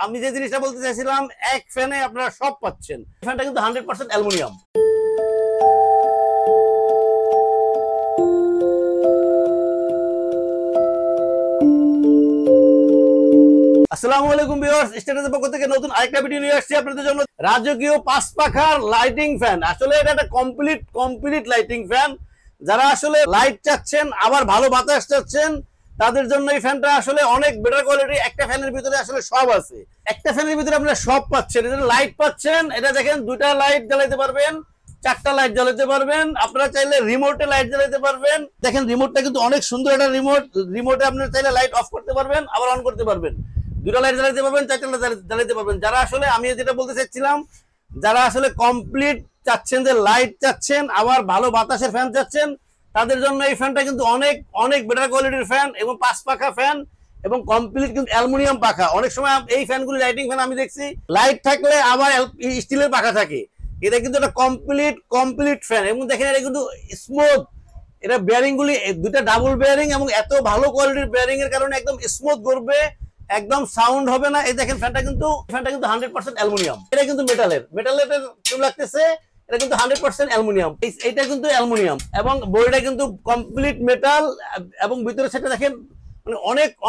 আমি যে জিনিসটা বলতে চাইছিলাম, এক ফ্যানে আপনারা সব পাচ্ছেন। ফ্যানটা কিন্তু 100% অ্যালুমিনিয়াম। আসসালামু আলাইকুম ভিউয়ার্স, স্ট্যাটাসের পক্ষ থেকে নতুন আরেকটা ভিডিও নিয়ে আসছি আপনাদের জন্য। রাজকীয় 5 পাখার লাইটিং ফ্যান। আসলে এটা একটা কমপ্লিট লাইটিং ফ্যান। যারা আসলে লাইট চাচ্ছেন আবার ভালো বাতাস চাচ্ছেন তাদের জন্য এই ফ্যানটা আসলে অনেক বেটার কোয়ালিটি। একটা ফ্যানের ভিতরে আসলে সব আছে, একটা ফ্যানের ভিতরে আপনারা সব পাচ্ছেন। এটা লাইট পাচ্ছেন, এটা দেখেন দুইটা লাইট জ্বালাইতে পারবেন, 4টা লাইট জ্বালাতে পারবেন। আপনারা চাইলে রিমোটে লাইট জ্বালাতে পারবেন। দেখেন রিমোটটা কিন্তু অনেক সুন্দর একটা রিমোটে আপনারা চাইলে লাইট অফ করতে পারবেন, আবার অন করতে পারবেন। দুটো লাইট জ্বালাতে পারবেন, 4টা লাইট জ্বালাতে পারবেন। যারা আসলে আমি যেটা বলতে চাচ্ছিলাম, যারা আসলে কমপ্লিট চাচ্ছেন, যে লাইট চাচ্ছেন আবার ভালো বাতাসের ফ্যান চাচ্ছেন, তাদের জন্য এই ফ্যানটা কিন্তু অনেক বেটার কোয়ালিটির ফ্যান এবং 5 পাখা ফ্যান এবং কমপ্লিট কিন্তু অ্যালুমিনিয়াম পাখা। অনেক সময় এই ফ্যানগুলি লাইটিং ফ্যান আমি দেখছি লাইট থাকলে আবার স্টিলের পাখা থাকে। এটা কিন্তু একটা কমপ্লিট ফ্যান এবং দেখেন এটা কিন্তু স্মুথ। এটা বেয়ারিং গুলি দুটা ডাবল বেয়ারিং এবং এত ভালো কোয়ালিটির বেয়ারিং এর কারণে একদম স্মুথ করবে, একদম সাউন্ড হবে না। এই দেখেন ফ্যানটা কিন্তু 100% অ্যালুমিনিয়াম। এটা কিন্তু মেটালের কেউ লাগতেছে, এটা কিন্তু 100% অ্যালুমিনিয়াম। এইটা কিন্তু অ্যালুমিনিয়াম এবং বডিটা কিন্তু কমপ্লিট মেটাল এবং ভিতরে সেটা দেখেন মানে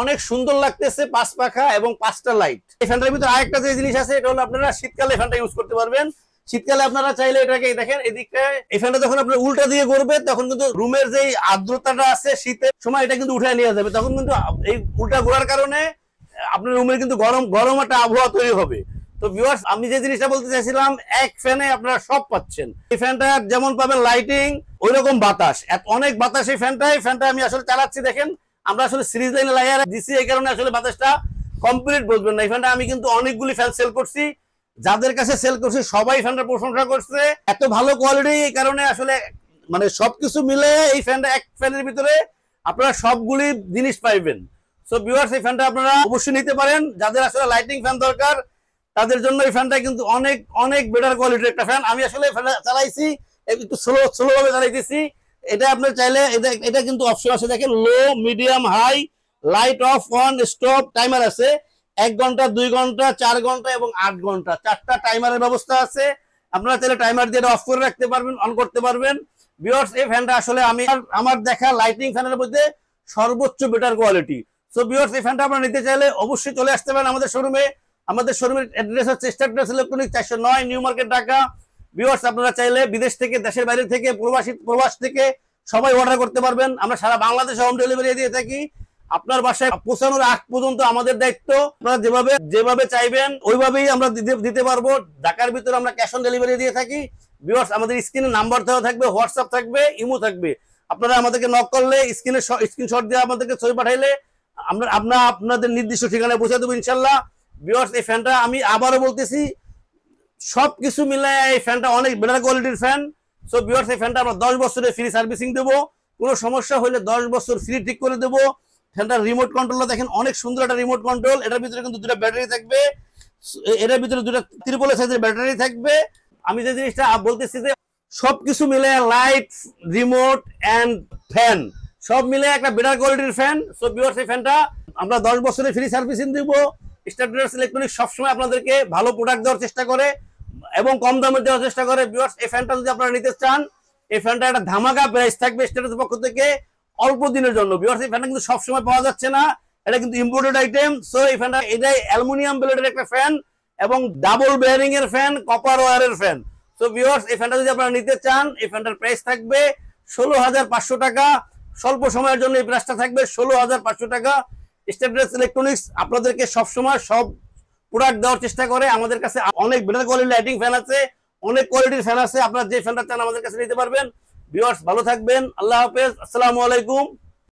অনেক সুন্দর লাগতেছে। 5 পাখা এবং 5টা লাইট। এই ফ্যানটার ভিতরে আরেকটা যে জিনিস আছে, এটা হলো আপনারা শীতকালে ফ্যানটা ইউজ করতে পারবেন। শীতকালে আপনারা চাইলে এটাকে দেখেন এদিকটা, এই ফ্যানটা যখন আপনার উল্টা দিয়ে করবে তখন কিন্তু রুমের যে আর্দ্রতাটা আছে শীতের সময় এটা কিন্তু উঠায় নিয়ে যাবে। তখন কিন্তু এই উল্টা ঘোরার কারণে আপনার রুমের কিন্তু গরম একটা আবহাওয়া তৈরি হবে। তো ভিউয়ার্স, আমি যে জিনিসটা বলতে চাইছিলাম, এক ফ্যানে আপনারা সব পাচ্ছেন। এই ফ্যানটা যেমন পাবেন লাইটিং, ওই রকম বাতাস, অনেক বাতাস এই ফ্যানটা আমি আসলে চালাচ্ছি। দেখেন আমরা আসলে সিরিজ লাইনে লাগাই দিচ্ছি, এই কারণে আসলে বাতাসটা কমপ্লিট বুঝবেন না। এই ফ্যানটা আমি কিন্তু অনেকগুলি ফ্যান সেল করছি, যাদের কাছে সেল করছি সবাই ফ্যানটা প্রশংসা করছে, এত ভালো কোয়ালিটি। এই কারণে আসলে মানে সবকিছু মিলে এই ফ্যানটা, এক ফ্যানের ভিতরে আপনারা সবগুলি জিনিস পাইবেন। সো ভিউয়ার্স, এই ফ্যানটা আপনারা অবশ্যই নিতে পারেন। যাদের আসলে লাইটিং ফ্যান দরকার তাদের জন্য এই ফ্যানটা কিন্তু অনেক বেটার কোয়ালিটির একটা ফ্যান। আমি আসলে ফ্যানটা চালাইছি, একটু স্লো ভাবে চালাইতেছি। এটা আপনি চাইলে এটা কিন্তু অপশন আছে, দেখেন low, medium, high, light off, on, stop, timer আছে। 1 ঘন্টা, 2 ঘন্টা, 4 ঘন্টা এবং 8 ঘন্টা, 4টা টাইমারের ব্যবস্থা আছে। আপনারা চাইলে টাইমার দিয়ে অফ করে রাখতে পারবেন, অন করতে পারবেন। ভিউয়ার্স, এই ফ্যানটা আসলে আমার দেখা লাইটিং ফ্যানের মধ্যে সর্বোচ্চ বেটার কোয়ালিটি। সো ভিউয়ার্স, এই ফ্যানটা আপনারা নিতে চাইলে অবশ্যই চলে আসতে পারেন আমাদের শোরুমে। আমাদের শোরুমের অ্যাড্রেস হচ্ছে Startrace electronics, 409 New Market, Dhaka. Viewers, আপনারা চাইলে বিদেশ থেকে, দেশের বাইরে থেকে, প্রবাস থেকে সবাই অর্ডার করতে পারবেন। আমরা সারা বাংলাদেশে হোম ডেলিভারি দিয়ে থাকি। আপনার বাসায় পৌঁছানোর আগ পর্যন্ত আমাদের দায়িত্ব। আপনারা যেভাবে চাইবেন ওইভাবেই আমরা দিতে পারবো। ঢাকার ভিতরে আমরা ক্যাশ অন ডেলিভারি দিয়ে থাকি। ভিউয়ার্স, আমাদের স্ক্রিনে নাম্বার দেওয়া থাকবে, হোয়াটসঅ্যাপ থাকবে, ইমো থাকবে। আপনারা আমাদেরকে নক করলে স্ক্রিনশট দিয়ে আমাদেরকে ছবি পাঠাইলে আমরা আপনাদের নির্দিষ্ট ঠিকানায় পৌঁছে দেবো ইনশাল্লাহ। ভিউয়ার্স, এই ফ্যানটা আমি আবারও বলতেছি, সবকিছু মিলে এই ফ্যানটা অনেক বেটার কোয়ালিটির ফ্যান। সো ভিউয়ার্স, এই ফ্যানটা আমরা 10 বছরের ফ্রি সার্ভিসিং দেবো। কোনো সমস্যা হলে 10 বছর ফ্রি ঠিক করে দেবো। ফ্যানটার রিমোট কন্ট্রোলটা দেখেন, অনেক সুন্দর একটা রিমোট কন্ট্রোল। এটার ভিতরে কিন্তু 2টা ব্যাটারি থাকবে, এটার ভিতরে 2টা 3 সাইজের ব্যাটারি থাকবে। আমি যে জিনিসটা বলতেছি যে সবকিছু মিলে লাইট, রিমোট এন্ড ফ্যান সব মিলে একটা বেটার কোয়ালিটির ফ্যান। সো ভিউয়ার্স, এই ফ্যানটা আমরা 10 বছরের ফ্রি সার্ভিসিং দেবো। স্টারট্রেস ইলেকট্রনিক্স সবসময় আপনাদেরকে ভালো প্রোডাক্ট দেওয়ার চেষ্টা করে এবং কম দামে দেওয়ার চেষ্টা করে। ভিউয়ার্স, এই ফ্যানটা যদি আপনারা নিতে চান, এই ফ্যানটা একটা ধামাকা প্রাইস থাকবে স্টারট্রেসের পক্ষ থেকে অল্প দিনের জন্য। ভিউয়ার্স, এই ফ্যানটা কিন্তু সবসময় পাওয়া যাচ্ছে না, এটা কিন্তু ইম্পোর্টেড আইটেম। সো এই ফ্যানটা, এটাই অ্যালুমিনিয়াম ব্লেডের একটা ফ্যান এবং ডাবল বেয়ারিং এর ফ্যান, কপার ওয়্যারের ফ্যান। সো ভিউয়ার্স, এই ফ্যানটা যদি আপনারা নিতে চান, এই ফ্যানটার প্রাইস থাকবে 16,500 টাকা। স্বল্প সময়ের জন্য এই প্রাইসটা থাকবে 16,500 টাকা। স্টারট্রেস ইলেকট্রনিক্স আপনাদেরকে সবসময় সব প্রোডাক্ট দেওয়ার চেষ্টা করে। আমাদের কাছে অনেক বেটার কোয়ালিটির লাইটিং ফ্যান আছে, অনেক কোয়ালিটির ফ্যান আছে। আপনারা যে ফ্যানটা চান আমাদের কাছে নিতে পারবেন। ভিউয়ার্স, ভালো থাকবেন। আল্লাহ হাফেজ, আসসালামু আলাইকুম।